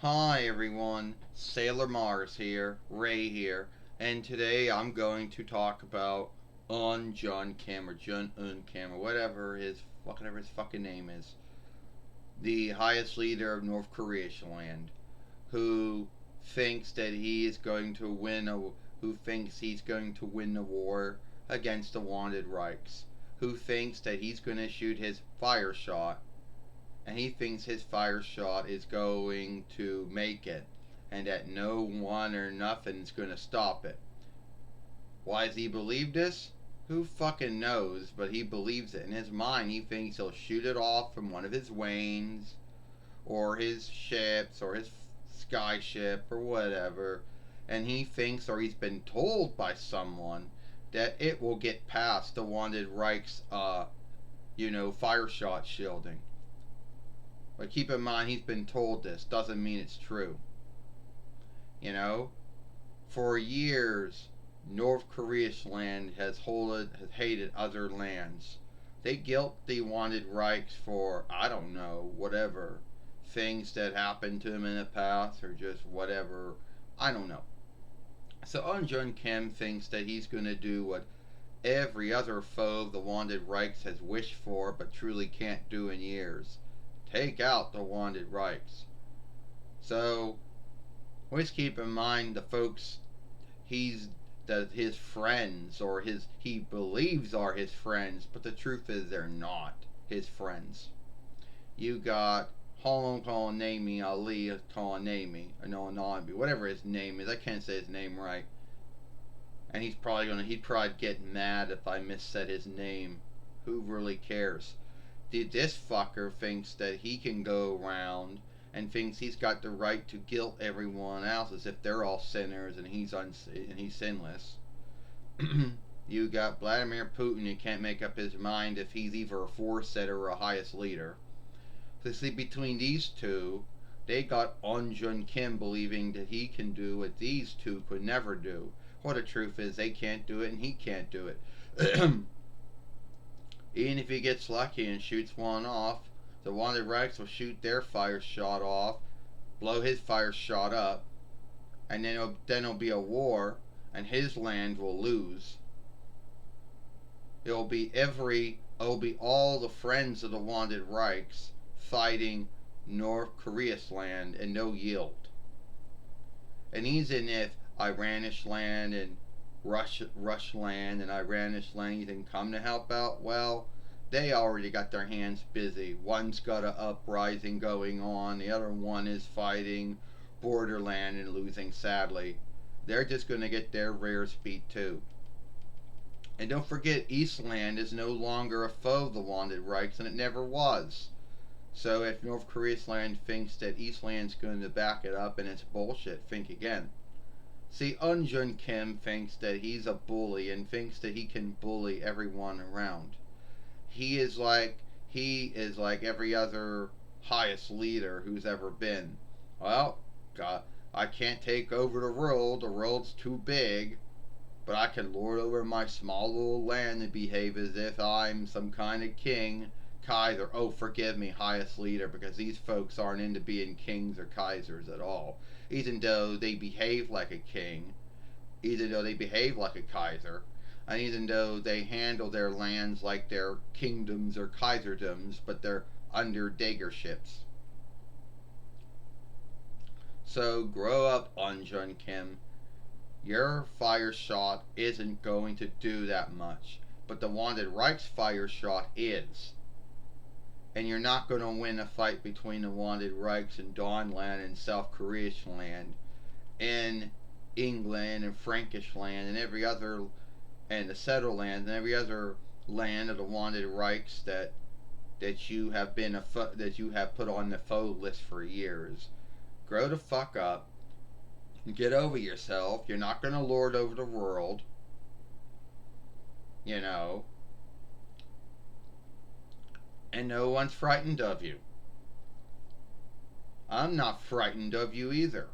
Hi everyone, Sailor Mars here, Ray here, and today I'm going to talk about John Kim or Jong-un Kim or whatever his fucking name is, the highest leader of North Korea's land, who thinks that he is going to win a who thinks he's going to win the war against the wanted Rikes, who thinks that he's going to shoot his fire shot and he thinks his fire shot is going to make it and that no one or nothing is going to stop it. Why does he believe this? Who fucking knows, but he believes it. In his mind, he thinks he'll shoot it off from one of his wains or his ships or his sky ship or whatever, and he thinks or he's been told by someone that it will get past the wanted Reich's fire shot shielding. But keep in mind, he's been told this. Doesn't mean it's true. You know? For years, North Korea's land has hated other lands. They guilty wanted Reichs for, I don't know, whatever. Things that happened to him in the past or just whatever. I don't know. So Jun Kim thinks that he's going to do what every other foe of the wanted Reichs has wished for but truly can't do in years. Take out the wanted Reichs. So, always keep in mind the folks his friends or he believes are his friends, but the truth is they're not his friends. You got Holon calling Nami, Ali calling Nami, or no Nami, whatever his name is. I can't say his name right. And he'd probably get mad if I missaid his name. Who really cares? This fucker thinks that he can go around and thinks he's got the right to guilt everyone else as if they're all sinners and he's sinless. You got Vladimir Putin who can't make up his mind if he's either a force setter or a highest leader. So see, between these two, they got Jun Kim believing that he can do what these two could never do. Well, the truth is they can't do it and he can't do it. Even if he gets lucky and shoots one off, the wanted Reichs will shoot their fire shot off, blow his fire shot up, and then it'll be a war, and his land will lose. It'll be all the friends of the wanted Reichs fighting North Korea's land and no yield. And even if Iranish land and Rush land and Iranish land even come to help out, well, they already got their hands busy. One's got an uprising going on, the other one is fighting borderland and losing sadly. They're just going to get their rears beat too. And don't forget, Eastland is no longer a foe of the wanted Reichs, and it never was. So if North Korea's land thinks that Eastland's going to back it up and it's bullshit, think again. See, Jun Kim thinks that he's a bully and thinks that he can bully everyone around. He is like every other highest leader who's ever been. Well, God, I can't take over the world's too big, but I can lord over my small little land and behave as if I'm some kind of king, Kaiser. Oh, forgive me, highest leader, because these folks aren't into being kings or Kaisers at all. Even though they behave like a king, even though they behave like a Kaiser, and even though they handle their lands like they're kingdoms or Kaiserdoms, but they're under dictatorships. So grow up, Jun Kim. Your fire shot isn't going to do that much, but the wanted Reich's fire shot is. And you're not going to win a fight between the wanted Reichs and Dawnland and South Korea's land, and England and Frankish land and every other, and the settled land and every other land of the wanted Reichs that you have put on the foe list for years. Grow the fuck up. Get over yourself. You're not going to lord over the world. You know. And no one's frightened of you. I'm not frightened of you either.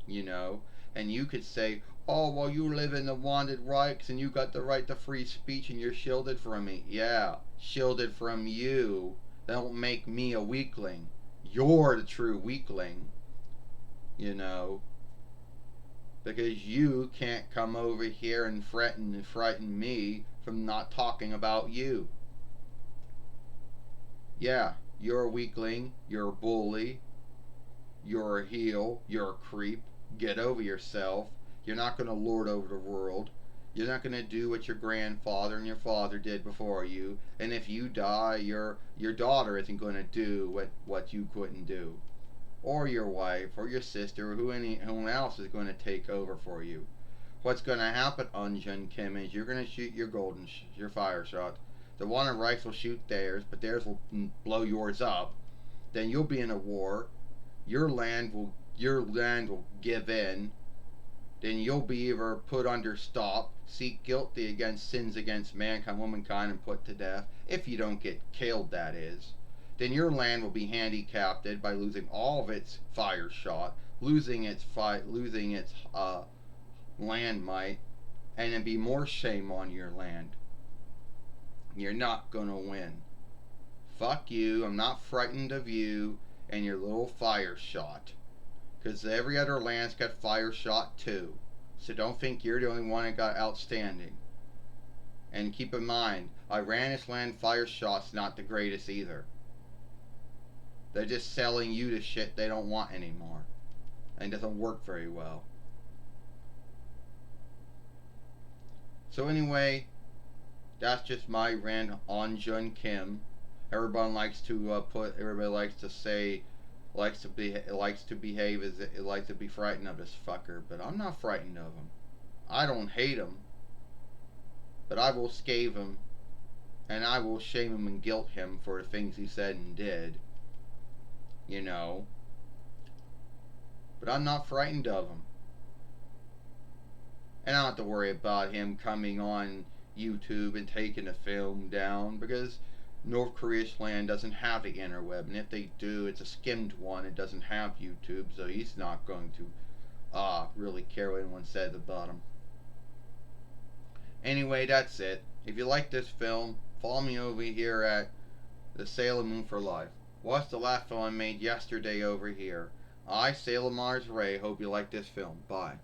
You know. And you could say, oh, well, you live in the wanted Reichs and you got the right to free speech and you're shielded from me. Yeah, shielded from you. Don't make me a weakling. You're the true weakling. you know, because you can't come over here and threaten and frighten me from not talking about you. Yeah, you're a weakling, you're a bully, you're a heel, you're a creep. Get over yourself. You're not going to lord over the world. You're not going to do what your grandfather and your father did before you. And if you die, your daughter isn't going to do what you couldn't do. Or your wife, or your sister, or who else is going to take over for you. What's going to happen, Unjun Kim, is you're going to shoot your your fire shot. The one on rights will shoot theirs, but theirs will blow yours up. Then you'll be in a war. Your land will give in. Then you'll be either put under stop, seek guilty against sins against mankind, womankind, and put to death. If you don't get killed, that is. Then your land will be handicapped by losing all of its fire shot, losing its land might, and then be more shame on your land. You're not gonna win. Fuck you. I'm not frightened of you and your little fire shot. Because every other land's got fire shot too. So don't think you're the only one that got outstanding. And keep in mind, Iran's land fire shot's not the greatest either. They're just selling you the shit they don't want anymore. And it doesn't work very well. So anyway, that's just my rant on Jun Kim. Everybody likes to say, likes to behave as it likes to be frightened of this fucker, but I'm not frightened of him. I don't hate him, but I will scathe him, and I will shame him and guilt him for the things he said and did. You know, but I'm not frightened of him, and I don't have to worry about him coming on YouTube and taking the film down because North Korea's land doesn't have the interweb, and if they do, it's a skimmed one. It doesn't have YouTube, so he's not going to really care what anyone says about him. Anyway, that's it. If you like this film, follow me over here at the Sailor Moon for Life. Watch the last film I made yesterday over here. I, Sailor Mars Ray, hope you like this film. Bye.